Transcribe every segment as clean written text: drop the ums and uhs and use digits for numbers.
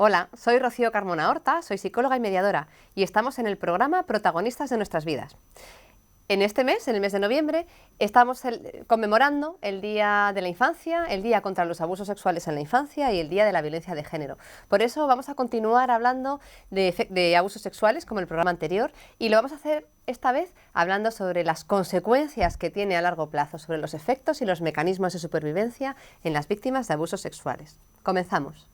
Hola, soy Rocío Carmona Horta, soy psicóloga y mediadora y estamos en el programa Protagonistas de nuestras vidas. En este mes, en el mes de noviembre, estamos conmemorando el Día de la Infancia, el Día contra los Abusos Sexuales en la Infancia y el Día de la Violencia de Género. Por eso vamos a continuar hablando de abusos sexuales como el programa anterior y lo vamos a hacer esta vez hablando sobre las consecuencias que tiene a largo plazo, sobre los efectos y los mecanismos de supervivencia en las víctimas de abusos sexuales. Comenzamos.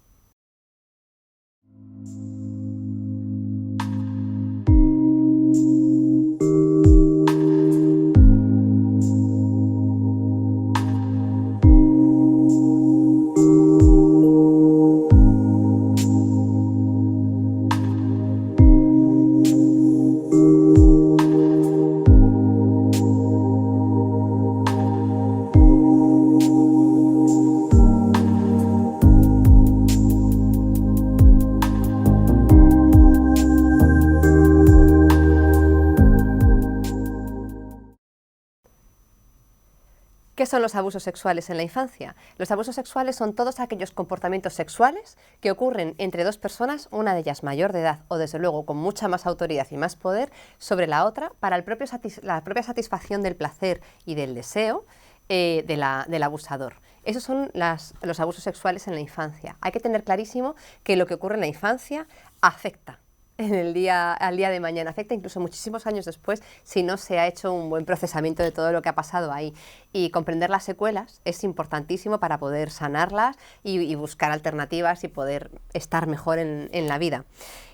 ¿Qué son los abusos sexuales en la infancia? Los abusos sexuales son todos aquellos comportamientos sexuales que ocurren entre dos personas, una de ellas mayor de edad o desde luego con mucha más autoridad y más poder sobre la otra para la propia satisfacción del placer y del deseo del abusador. Esos son los abusos sexuales en la infancia. Hay que tener clarísimo que lo que ocurre en la infancia afecta al día de mañana, afecta incluso muchísimos años después si no se ha hecho un buen procesamiento de todo lo que ha pasado ahí. Y comprender las secuelas es importantísimo para poder sanarlas y buscar alternativas y poder estar mejor en la vida.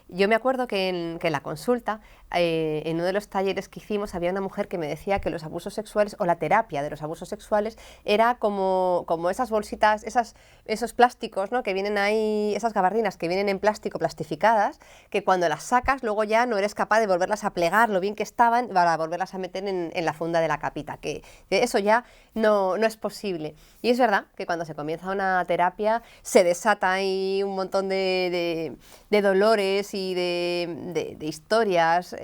Yo me acuerdo que en la consulta, en uno de los talleres que hicimos, había una mujer que me decía que los abusos sexuales o la terapia de los abusos sexuales era como esas bolsitas, esos plásticos, ¿no?, que vienen ahí, esas gabardinas que vienen en plástico, plastificadas, que cuando las sacas luego ya no eres capaz de volverlas a plegar lo bien que estaban para volverlas a meter en la funda de la capita, que eso ya no es posible. Y es verdad que cuando se comienza una terapia se desata ahí un montón de dolores y de historias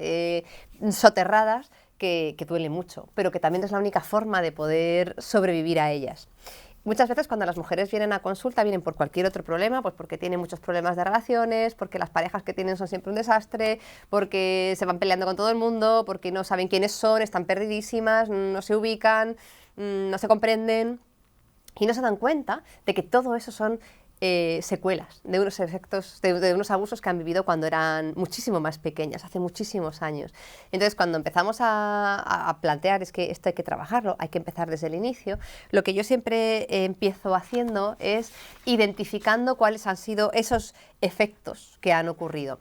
soterradas que duele mucho, pero que también es la única forma de poder sobrevivir a ellas. Muchas veces cuando las mujeres vienen a consulta vienen por cualquier otro problema, pues porque tienen muchos problemas de relaciones, porque las parejas que tienen son siempre un desastre, porque se van peleando con todo el mundo, porque no saben quiénes son, están perdidísimas, no se ubican, no se comprenden y no se dan cuenta de que todo eso son secuelas de unos efectos, de unos abusos que han vivido cuando eran muchísimo más pequeñas, hace muchísimos años. Entonces, cuando empezamos a plantear es que esto hay que trabajarlo, hay que empezar desde el inicio, lo que yo siempre empiezo haciendo es identificando cuáles han sido esos efectos que han ocurrido.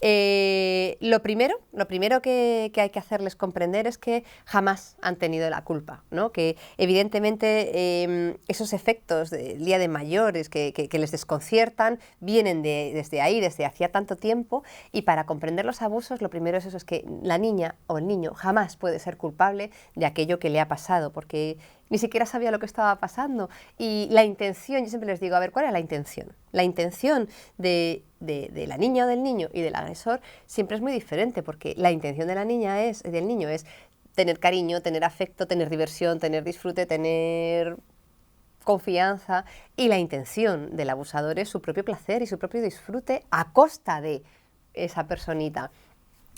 Lo primero que hay que hacerles comprender es que jamás han tenido la culpa, ¿no? Que evidentemente esos efectos del día de mayores que les desconciertan vienen desde ahí, desde hacía tanto tiempo, y para comprender los abusos lo primero es eso, es que la niña o el niño jamás puede ser culpable de aquello que le ha pasado, porque ni siquiera sabía lo que estaba pasando. Y la intención, yo siempre les digo, a ver, ¿cuál es la intención? La intención de la niña o del niño y del agresor siempre es muy diferente, porque la intención de la niña del niño es tener cariño, tener afecto, tener diversión, tener disfrute, tener confianza, y la intención del abusador es su propio placer y su propio disfrute a costa de esa personita.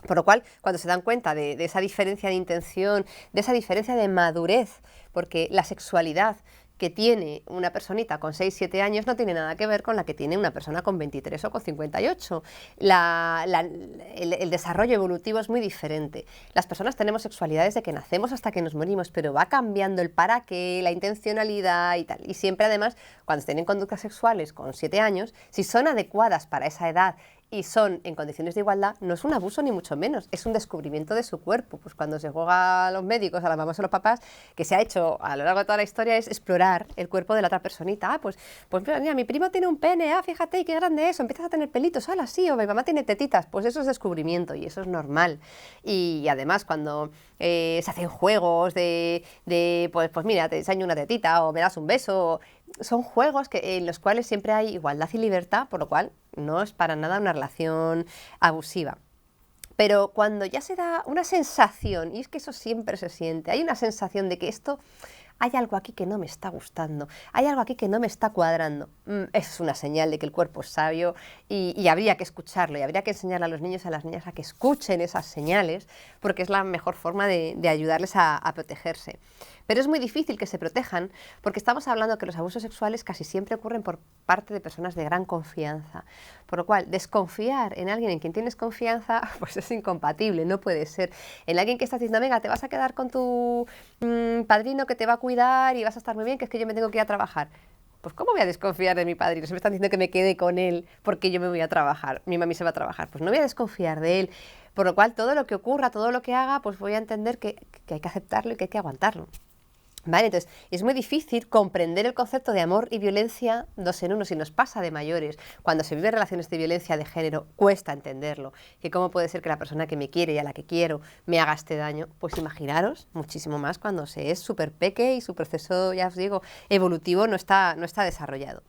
Por lo cual, cuando se dan cuenta de esa diferencia de intención, de esa diferencia de madurez, porque la sexualidad que tiene una personita con 6, 7 años no tiene nada que ver con la que tiene una persona con 23 o con 58. El desarrollo evolutivo es muy diferente. Las personas tenemos sexualidades de que nacemos hasta que nos morimos, pero va cambiando el para qué, la intencionalidad y tal. Y siempre, además, cuando tienen conductas sexuales con 7 años, si son adecuadas para esa edad y son en condiciones de igualdad, no es un abuso ni mucho menos, es un descubrimiento de su cuerpo. Pues cuando se juega a los médicos, a las mamás o a los papás, que se ha hecho a lo largo de toda la historia es explorar el cuerpo de la otra personita. Pues mira, mi primo tiene un pene, fíjate qué grande es, o empiezas a tener pelitos, sí, o mi mamá tiene tetitas, pues eso es descubrimiento y eso es normal. Y además cuando se hacen juegos pues mira, te enseño una tetita o me das un beso, son juegos en los cuales siempre hay igualdad y libertad, por lo cual no es para nada una relación abusiva. Pero cuando ya se da una sensación, y es que eso siempre se siente, hay una sensación de que esto hay algo aquí que no me está gustando, hay algo aquí que no me está cuadrando. Es una señal de que el cuerpo es sabio y habría que escucharlo y habría que enseñarle a los niños y a las niñas a que escuchen esas señales porque es la mejor forma de ayudarles a protegerse. Pero es muy difícil que se protejan porque estamos hablando que los abusos sexuales casi siempre ocurren por parte de personas de gran confianza. Por lo cual, desconfiar en alguien en quien tienes confianza, pues es incompatible, no puede ser. En alguien que estás diciendo, venga, te vas a quedar con tu padrino que te va a cuidar y vas a estar muy bien, que es que yo me tengo que ir a trabajar. Pues ¿cómo voy a desconfiar de mi padrino? Se me están diciendo que me quede con él porque yo me voy a trabajar, mi mami se va a trabajar. Pues no voy a desconfiar de él. Por lo cual, todo lo que ocurra, todo lo que haga, pues voy a entender que hay que aceptarlo y que hay que aguantarlo. Vale, entonces es muy difícil comprender el concepto de amor y violencia dos en uno, si nos pasa de mayores. Cuando se viven relaciones de violencia de género, cuesta entenderlo. Que cómo puede ser que la persona que me quiere y a la que quiero me haga este daño. Pues imaginaros muchísimo más cuando se es súper peque y su proceso, ya os digo, evolutivo no está desarrollado.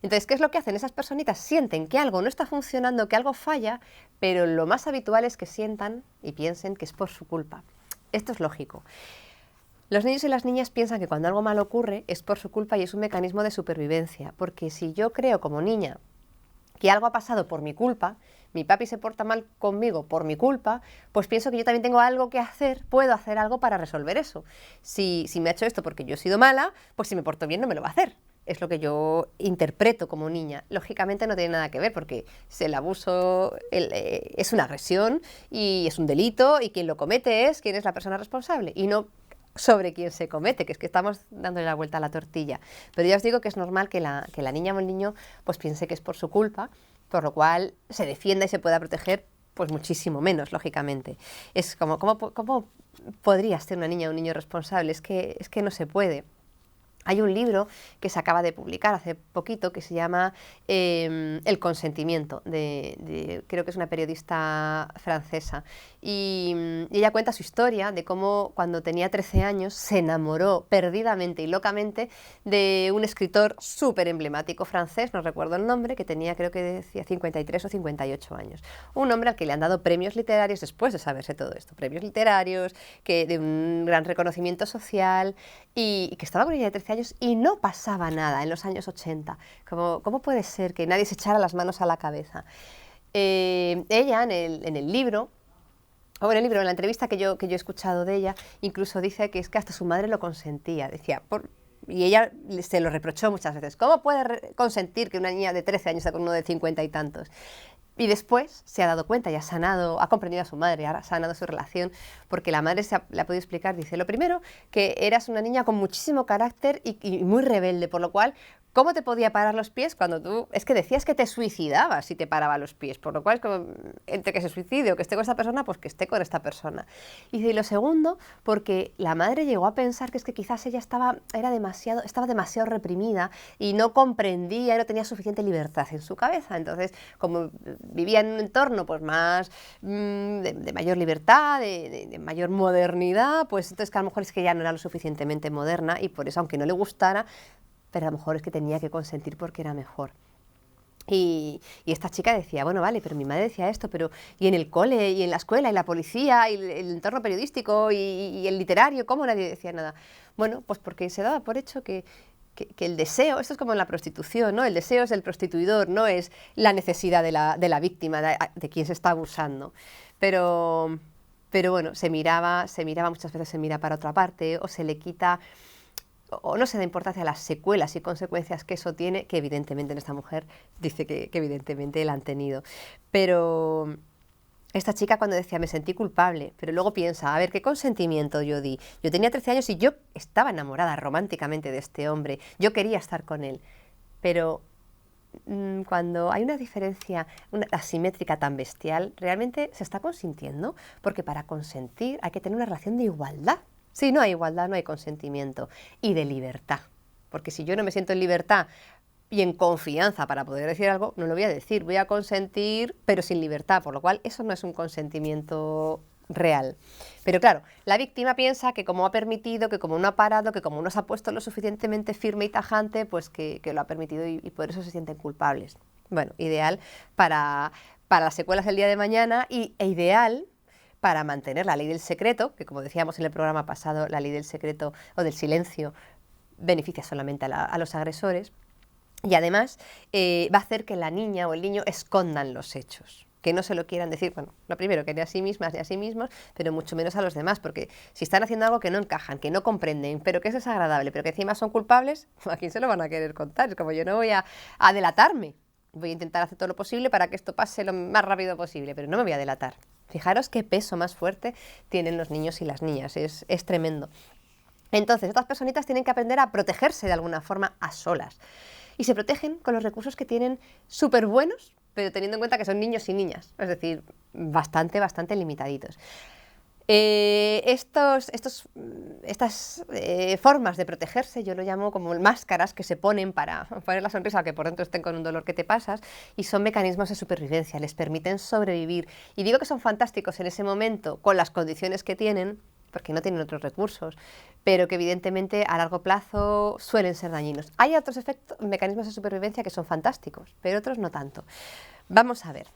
Entonces, ¿qué es lo que hacen? Esas personitas sienten que algo no está funcionando, que algo falla, pero lo más habitual es que sientan y piensen que es por su culpa. Esto es lógico. Los niños y las niñas piensan que cuando algo malo ocurre es por su culpa y es un mecanismo de supervivencia, porque si yo creo como niña que algo ha pasado por mi culpa, mi papi se porta mal conmigo por mi culpa, pues pienso que yo también tengo algo que hacer, puedo hacer algo para resolver eso. Si me ha hecho esto porque yo he sido mala, pues si me porto bien no me lo va a hacer. Es lo que yo interpreto como niña. Lógicamente no tiene nada que ver porque el abuso es una agresión y es un delito y quien lo comete es quien es la persona responsable y no sobre quién se comete, que es que estamos dándole la vuelta a la tortilla. Pero ya os digo que es normal que la niña o el niño pues piense que es por su culpa, por lo cual se defienda y se pueda proteger pues muchísimo menos, lógicamente. Es como, ¿cómo podría ser una niña o un niño responsable? Es que no se puede. Hay un libro que se acaba de publicar hace poquito que se llama El consentimiento, creo que es una periodista francesa. Y ella cuenta su historia de cómo cuando tenía 13 años se enamoró perdidamente y locamente de un escritor súper emblemático francés, no recuerdo el nombre, que tenía creo que decía 53 o 58 años. Un hombre al que le han dado premios literarios después de saberse todo esto, premios literarios, de un gran reconocimiento social y que estaba con ella de 13 años y no pasaba nada en los años 80. ¿Cómo puede ser que nadie se echara las manos a la cabeza? Ella en el libro, en la entrevista que yo he escuchado de ella, incluso dice que es que hasta su madre lo consentía. Decía, y ella se lo reprochó muchas veces. ¿Cómo puede consentir que una niña de 13 años esté con uno de 50 y tantos? Y después se ha dado cuenta y ha sanado, ha comprendido a su madre, ha sanado su relación, porque la madre le ha podido explicar, dice, lo primero, que eras una niña con muchísimo carácter y muy rebelde, por lo cual, ¿cómo te podía parar los pies cuando tú, es que decías que te suicidabas si te paraba los pies? Por lo cual, es como, entre que se suicide o que esté con esta persona, pues que esté con esta persona. Y dice, y lo segundo, porque la madre llegó a pensar que es que quizás ella estaba demasiado reprimida y no comprendía y no tenía suficiente libertad en su cabeza. Entonces, como vivía en un entorno pues más de mayor libertad, de mayor modernidad, pues entonces que a lo mejor es que ya no era lo suficientemente moderna y por eso, aunque no le gustara, pero a lo mejor es que tenía que consentir porque era mejor. Y esta chica decía, bueno, vale, pero mi madre decía esto, pero y en el cole, y en la escuela, y la policía, y el entorno periodístico, y el literario, ¿cómo nadie decía nada? Bueno, pues porque se daba por hecho que el deseo, esto es como en la prostitución, ¿no? El deseo es del prostituidor, no es la necesidad de la víctima, de quien se está abusando. Pero bueno, se miraba, muchas veces se mira para otra parte, o se le quita, o no se da importancia a las secuelas y consecuencias que eso tiene, que evidentemente en esta mujer dice que evidentemente la han tenido. Pero esta chica cuando decía, me sentí culpable, pero luego piensa, a ver, ¿qué consentimiento yo di? Yo tenía 13 años y yo estaba enamorada románticamente de este hombre, yo quería estar con él, pero cuando hay una diferencia asimétrica tan bestial, ¿realmente se está consintiendo? Porque para consentir hay que tener una relación de igualdad. Si no hay igualdad, no hay consentimiento. Y de libertad. Porque si yo no me siento en libertad y en confianza para poder decir algo, no lo voy a decir. Voy a consentir, pero sin libertad. Por lo cual, eso no es un consentimiento real. Pero claro, la víctima piensa que como ha permitido, que como no ha parado, que como no se ha puesto lo suficientemente firme y tajante, pues que lo ha permitido y por eso se sienten culpables. Bueno, ideal para las secuelas del día de mañana e ideal para mantener la ley del secreto, que como decíamos en el programa pasado, la ley del secreto o del silencio beneficia solamente a los agresores, y además va a hacer que la niña o el niño escondan los hechos, que no se lo quieran decir, bueno, lo primero, que ni a sí mismas ni a sí mismos, pero mucho menos a los demás, porque si están haciendo algo que no encajan, que no comprenden, pero que es desagradable, pero que encima son culpables, ¿a quién se lo van a querer contar? Es como yo no voy a delatarme, voy a intentar hacer todo lo posible para que esto pase lo más rápido posible, pero no me voy a delatar. Fijaros qué peso más fuerte tienen los niños y las niñas, es tremendo. Entonces, estas personitas tienen que aprender a protegerse de alguna forma a solas. Y se protegen con los recursos que tienen súper buenos, pero teniendo en cuenta que son niños y niñas, es decir, bastante limitaditos. Estas formas de protegerse yo lo llamo como máscaras que se ponen para poner la sonrisa, que por dentro estén con un dolor que te pasas, y son mecanismos de supervivencia, les permiten sobrevivir. Y digo que son fantásticos en ese momento con las condiciones que tienen, porque no tienen otros recursos, pero que evidentemente a largo plazo suelen ser dañinos. Hay otros mecanismos de supervivencia que son fantásticos, pero otros no tanto. Vamos a ver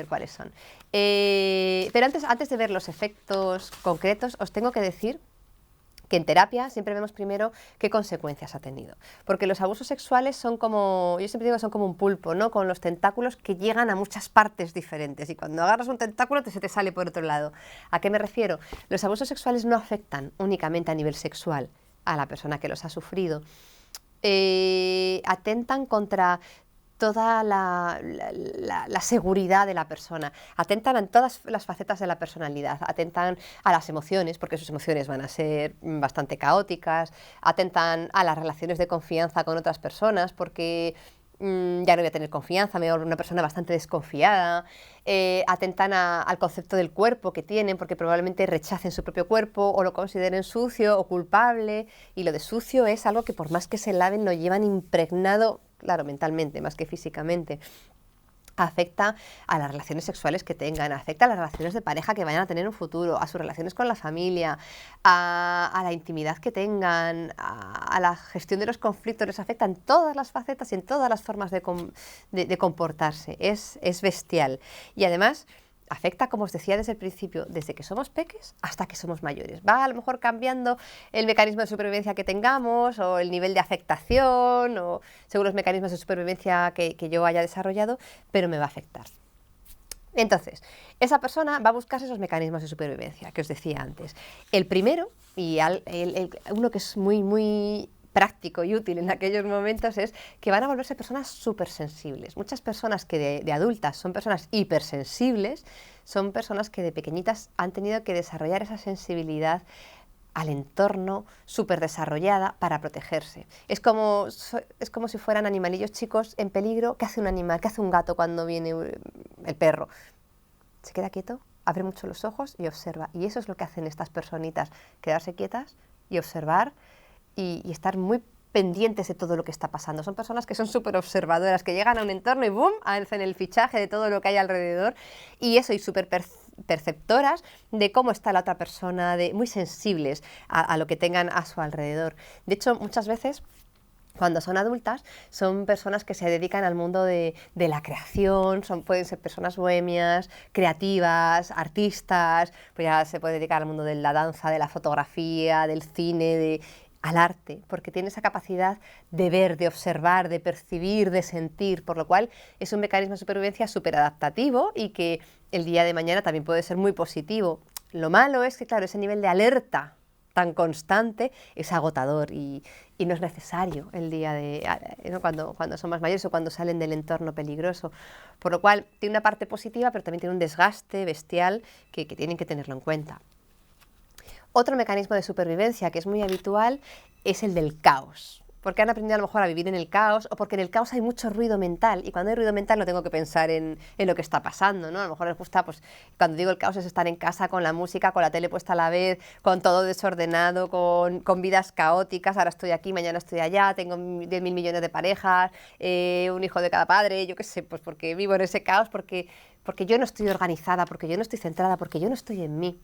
cuáles son. Pero antes de ver los efectos concretos, os tengo que decir que en terapia siempre vemos primero qué consecuencias ha tenido. Porque los abusos sexuales son como, yo siempre digo que son como un pulpo, ¿no? Con los tentáculos que llegan a muchas partes diferentes. Y cuando agarras un tentáculo se te sale por otro lado. ¿A qué me refiero? Los abusos sexuales no afectan únicamente a nivel sexual a la persona que los ha sufrido. Atentan contra toda la seguridad de la persona, atentan a todas las facetas de la personalidad, atentan a las emociones, porque sus emociones van a ser bastante caóticas, atentan a las relaciones de confianza con otras personas, porque ya no voy a tener confianza, me voy a volver una persona bastante desconfiada, atentan al concepto del cuerpo que tienen, porque probablemente rechacen su propio cuerpo o lo consideren sucio o culpable, y lo de sucio es algo que por más que se laven lo llevan impregnado, claro, mentalmente, más que físicamente. Afecta a las relaciones sexuales que tengan, afecta a las relaciones de pareja que vayan a tener en un futuro, a sus relaciones con la familia, a la intimidad que tengan, a la gestión de los conflictos, les afecta en todas las facetas y en todas las formas de comportarse. Es bestial. Y además afecta, como os decía desde el principio, desde que somos peques hasta que somos mayores. Va a lo mejor cambiando el mecanismo de supervivencia que tengamos o el nivel de afectación o según los mecanismos de supervivencia que yo haya desarrollado, pero me va a afectar. Entonces, esa persona va a buscarse esos mecanismos de supervivencia que os decía antes. El primero, y uno que es muy práctico y útil en aquellos momentos, es que van a volverse personas súper sensibles. Muchas personas que de adultas son personas hipersensibles, son personas que de pequeñitas han tenido que desarrollar esa sensibilidad al entorno súper desarrollada para protegerse. Es como si fueran animalillos chicos en peligro. ¿Qué hace un animal? ¿Qué hace un gato cuando viene el perro? Se queda quieto, abre mucho los ojos y observa. Y eso es lo que hacen estas personitas, quedarse quietas y observar y estar muy pendientes de todo lo que está pasando. Son personas que son súper observadoras, que llegan a un entorno y ¡boom!, hacen el fichaje de todo lo que hay alrededor y súper perceptoras de cómo está la otra persona, muy sensibles a lo que tengan a su alrededor. De hecho, muchas veces, cuando son adultas, son personas que se dedican al mundo de la creación, pueden ser personas bohemias, creativas, artistas, pues ya se puede dedicar al mundo de la danza, de la fotografía, del cine, al arte, porque tiene esa capacidad de ver, de observar, de percibir, de sentir, por lo cual es un mecanismo de supervivencia súper adaptativo y que el día de mañana también puede ser muy positivo. Lo malo es que, claro, ese nivel de alerta tan constante es agotador y no es necesario el día cuando son más mayores o cuando salen del entorno peligroso, por lo cual tiene una parte positiva, pero también tiene un desgaste bestial que tienen que tenerlo en cuenta. Otro mecanismo de supervivencia que es muy habitual es el del caos, porque han aprendido a lo mejor a vivir en el caos o porque en el caos hay mucho ruido mental y cuando hay ruido mental no tengo que pensar en lo que está pasando, ¿no? A lo mejor les gusta, pues cuando digo el caos es estar en casa con la música, con la tele puesta a la vez, con todo desordenado, con vidas caóticas, ahora estoy aquí, mañana estoy allá, tengo 10.000 millones de parejas, un hijo de cada padre, yo qué sé, pues porque vivo en ese caos, porque yo no estoy organizada, porque yo no estoy centrada, porque yo no estoy en mí.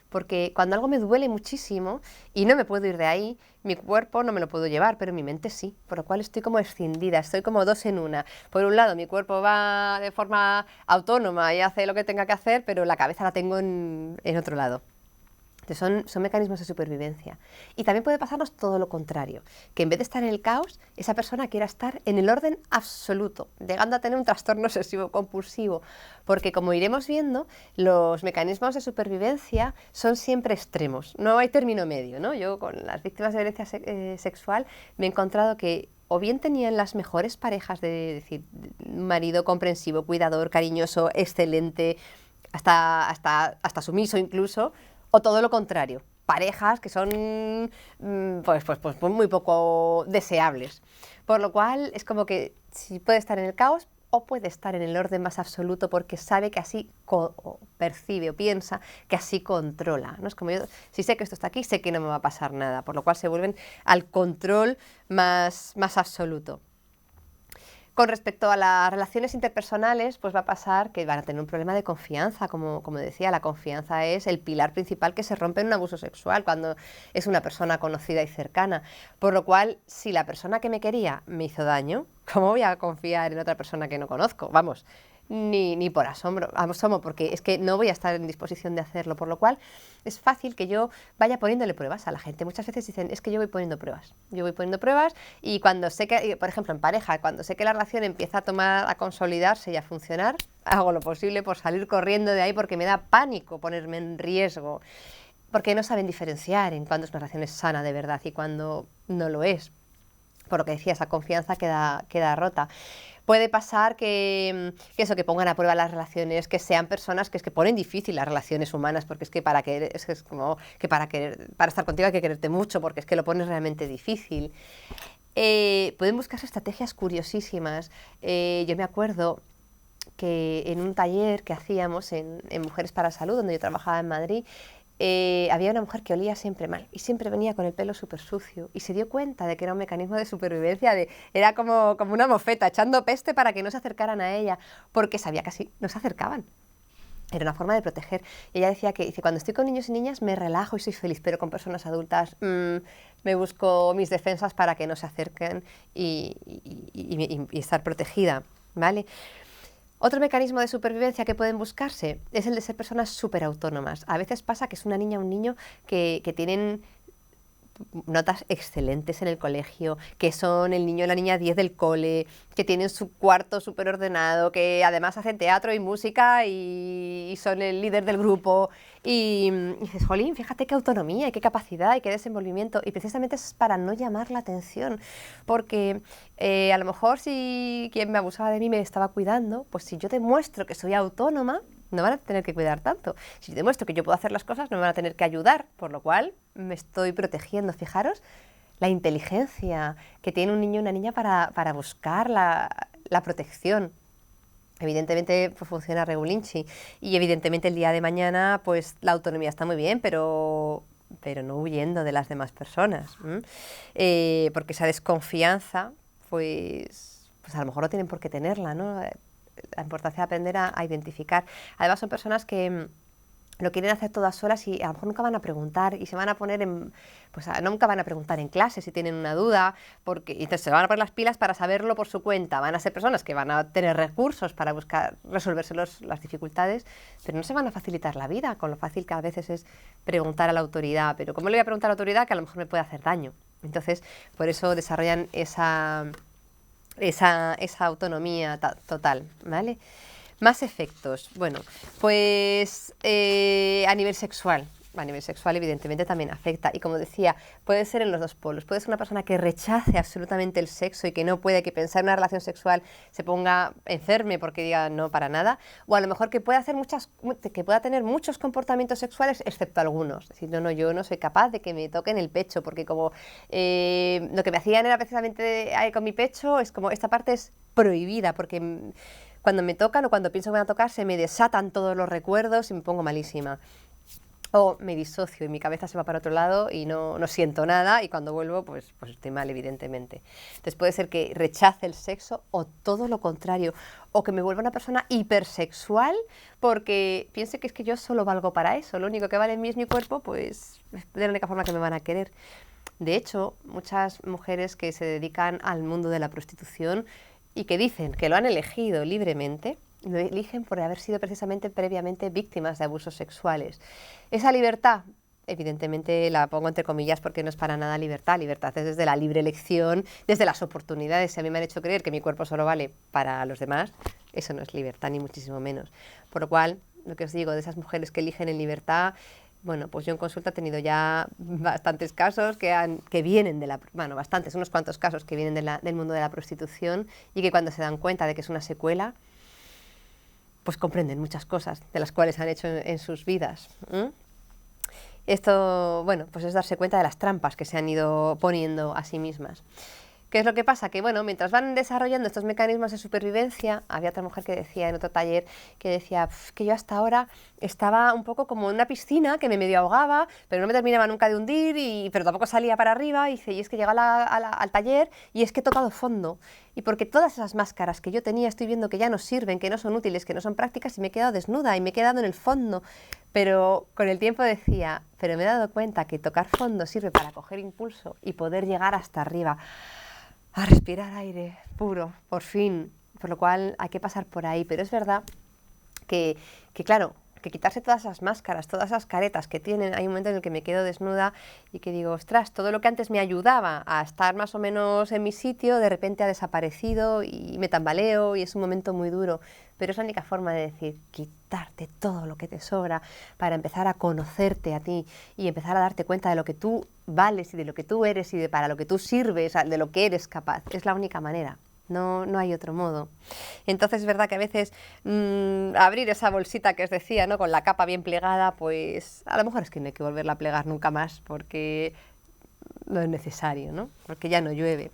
porque cuando algo me duele muchísimo y no me puedo ir de ahí, mi cuerpo no me lo puedo llevar, pero mi mente sí, por lo cual estoy como escindida, estoy como dos en una. Por un lado, mi cuerpo va de forma autónoma y hace lo que tenga que hacer, pero la cabeza la tengo en otro lado. Entonces son mecanismos de supervivencia. Y también puede pasarnos todo lo contrario, que en vez de estar en el caos, esa persona quiera estar en el orden absoluto, llegando a tener un trastorno obsesivo compulsivo, porque como iremos viendo, los mecanismos de supervivencia son siempre extremos, no hay término medio, ¿no? Yo con las víctimas de violencia sexual me he encontrado que o bien tenían las mejores parejas, de decir, un marido comprensivo, cuidador, cariñoso, excelente, hasta sumiso incluso, o todo lo contrario, parejas que son pues muy poco deseables. Por lo cual es como que si puede estar en el caos o puede estar en el orden más absoluto porque sabe que así o percibe o piensa que así controla, ¿no? Es como yo, si sé que esto está aquí, sé que no me va a pasar nada, por lo cual se vuelven al control más absoluto. Con respecto a las relaciones interpersonales, pues va a pasar que van a tener un problema de confianza, como decía, la confianza es el pilar principal que se rompe en un abuso sexual, cuando es una persona conocida y cercana. Por lo cual, si la persona que me quería me hizo daño, ¿cómo voy a confiar en otra persona que no conozco? Vamos, ni por asomo, porque es que no voy a estar en disposición de hacerlo, por lo cual es fácil que yo vaya poniéndole pruebas a la gente. Muchas veces dicen, es que yo voy poniendo pruebas y cuando sé que, por ejemplo, en pareja, cuando sé que la relación empieza a consolidarse y a funcionar, hago lo posible por salir corriendo de ahí porque me da pánico ponerme en riesgo, porque no saben diferenciar en cuándo es una relación sana de verdad y cuándo no lo es. Por lo que decía, esa confianza queda rota. Puede pasar que pongan a prueba las relaciones, que sean personas que ponen difícil las relaciones humanas, porque es que para estar contigo hay que quererte mucho, porque es que lo pones realmente difícil. Pueden buscarse estrategias curiosísimas. Yo me acuerdo que en un taller que hacíamos en Mujeres para Salud, donde yo trabajaba en Madrid, había una mujer que olía siempre mal y siempre venía con el pelo súper sucio y se dio cuenta de que era un mecanismo de supervivencia, era como una mofeta echando peste para que no se acercaran a ella, porque sabía que así no se acercaban. Era una forma de proteger. Y ella decía que cuando estoy con niños y niñas me relajo y soy feliz, pero con personas adultas me busco mis defensas para que no se acerquen y estar protegida, ¿vale? Otro mecanismo de supervivencia que pueden buscarse es el de ser personas súper autónomas. A veces pasa que es una niña o un niño que tienen notas excelentes en el colegio, que son el niño o la niña 10 del cole, que tienen su cuarto súper ordenado, que además hacen teatro y música y son el líder del grupo. Y dices, jolín, fíjate qué autonomía y qué capacidad y qué desenvolvimiento. Y precisamente es para no llamar la atención, porque a lo mejor si quien me abusaba de mí me estaba cuidando, pues si yo demuestro que soy autónoma, no van a tener que cuidar tanto. Si demuestro que yo puedo hacer las cosas, no me van a tener que ayudar, por lo cual me estoy protegiendo. Fijaros la inteligencia que tiene un niño o una niña para buscar la protección. Evidentemente pues, funciona regulinchi y evidentemente el día de mañana pues la autonomía está muy bien, pero no huyendo de las demás personas, porque esa desconfianza pues a lo mejor no tienen por qué tenerla, ¿no? La importancia de aprender a identificar. Además son personas que lo quieren hacer todas solas y a lo mejor nunca van a preguntar y se van a poner nunca van a preguntar en clase si tienen una duda, porque entonces se van a poner las pilas para saberlo por su cuenta. Van a ser personas que van a tener recursos para buscar resolverse las dificultades, pero no se van a facilitar la vida con lo fácil que a veces es preguntar a la autoridad. Pero ¿cómo le voy a preguntar a la autoridad que a lo mejor me puede hacer daño? Entonces, por eso desarrollan esa autonomía total, ¿vale? Más efectos. Bueno, pues a nivel sexual evidentemente también afecta y como decía, puede ser en los dos polos. Puede ser una persona que rechace absolutamente el sexo y que no puede, que pensar en una relación sexual se ponga enferme porque diga no para nada, o a lo mejor que pueda tener muchos comportamientos sexuales excepto algunos. Es decir, no, yo no soy capaz de que me toquen el pecho porque como lo que me hacían era precisamente con mi pecho, es como esta parte es prohibida porque cuando me tocan o cuando pienso que me van a tocar se me desatan todos los recuerdos y me pongo malísima. o me disocio y mi cabeza se va para otro lado y no siento nada y cuando vuelvo pues estoy mal, evidentemente. Entonces puede ser que rechace el sexo o todo lo contrario, o que me vuelva una persona hipersexual porque piense que es que yo solo valgo para eso, lo único que vale en mí es mi cuerpo, pues es de la única forma que me van a querer. De hecho, muchas mujeres que se dedican al mundo de la prostitución y que dicen que lo han elegido libremente, lo eligen por haber sido precisamente previamente víctimas de abusos sexuales. Esa libertad, evidentemente la pongo entre comillas porque no es para nada libertad. Libertad es desde la libre elección, desde las oportunidades. Si a mí me han hecho creer que mi cuerpo solo vale para los demás, eso no es libertad, ni muchísimo menos. Por lo cual, lo que os digo, de esas mujeres que eligen en libertad, bueno, pues yo en consulta he tenido ya bastantes casos que vienen de la... Bueno, bastantes, unos cuantos casos que vienen del mundo de la prostitución y que cuando se dan cuenta de que es una secuela, pues comprenden muchas cosas de las cuales han hecho en sus vidas. Esto, bueno, pues es darse cuenta de las trampas que se han ido poniendo a sí mismas. ¿Qué es lo que pasa? Que, bueno, mientras van desarrollando estos mecanismos de supervivencia, había otra mujer que decía en otro taller, que decía que yo hasta ahora estaba un poco como en una piscina, que me medio ahogaba, pero no me terminaba nunca de hundir, pero tampoco salía para arriba, y dice, y es que llega al taller y es que he tocado fondo. Y porque todas esas máscaras que yo tenía estoy viendo que ya no sirven, que no son útiles, que no son prácticas, y me he quedado desnuda y me he quedado en el fondo. Pero con el tiempo decía, pero me he dado cuenta que tocar fondo sirve para coger impulso y poder llegar hasta arriba, a respirar aire puro, por fin, por lo cual hay que pasar por ahí. Pero es verdad que claro, que quitarse todas esas máscaras, todas esas caretas que tienen, hay un momento en el que me quedo desnuda y que digo, ostras, todo lo que antes me ayudaba a estar más o menos en mi sitio, de repente ha desaparecido y me tambaleo y es un momento muy duro. Pero es la única forma de decir, quitarte todo lo que te sobra para empezar a conocerte a ti y empezar a darte cuenta de lo que tú vales y de lo que tú eres y de para lo que tú sirves, de lo que eres capaz. Es la única manera. No hay otro modo. Entonces es verdad que a veces abrir esa bolsita que os decía, ¿no?, con la capa bien plegada, pues a lo mejor es que no hay que volverla a plegar nunca más porque no es necesario, ¿no? Porque ya no llueve.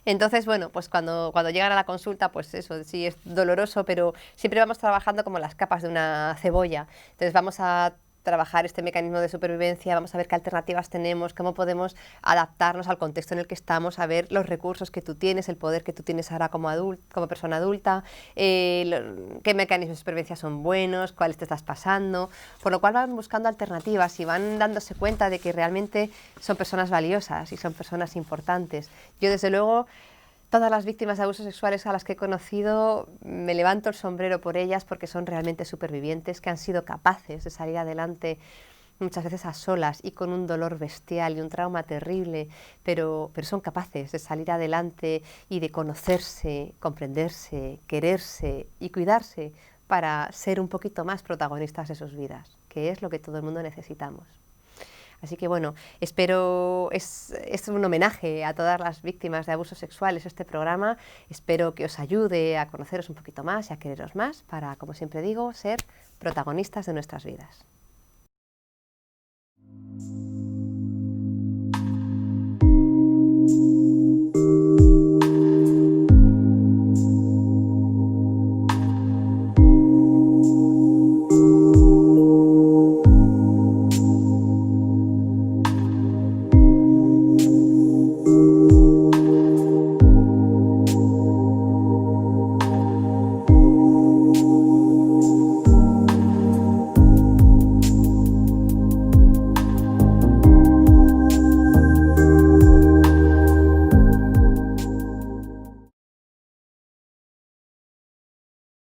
Entonces, bueno, pues cuando llegan a la consulta, pues eso sí es doloroso, pero siempre vamos trabajando como las capas de una cebolla. Entonces vamos a trabajar este mecanismo de supervivencia, vamos a ver qué alternativas tenemos, cómo podemos adaptarnos al contexto en el que estamos, a ver los recursos que tú tienes, el poder que tú tienes ahora como persona adulta, qué mecanismos de supervivencia son buenos, cuáles te estás pasando, por lo cual van buscando alternativas y van dándose cuenta de que realmente son personas valiosas y son personas importantes. Yo, desde luego, todas las víctimas de abusos sexuales a las que he conocido, me levanto el sombrero por ellas porque son realmente supervivientes que han sido capaces de salir adelante muchas veces a solas y con un dolor bestial y un trauma terrible, pero son capaces de salir adelante y de conocerse, comprenderse, quererse y cuidarse para ser un poquito más protagonistas de sus vidas, que es lo que todo el mundo necesitamos. Así que bueno, espero, es un homenaje a todas las víctimas de abusos sexuales este programa. Espero que os ayude a conoceros un poquito más y a quereros más para, como siempre digo, ser protagonistas de nuestras vidas.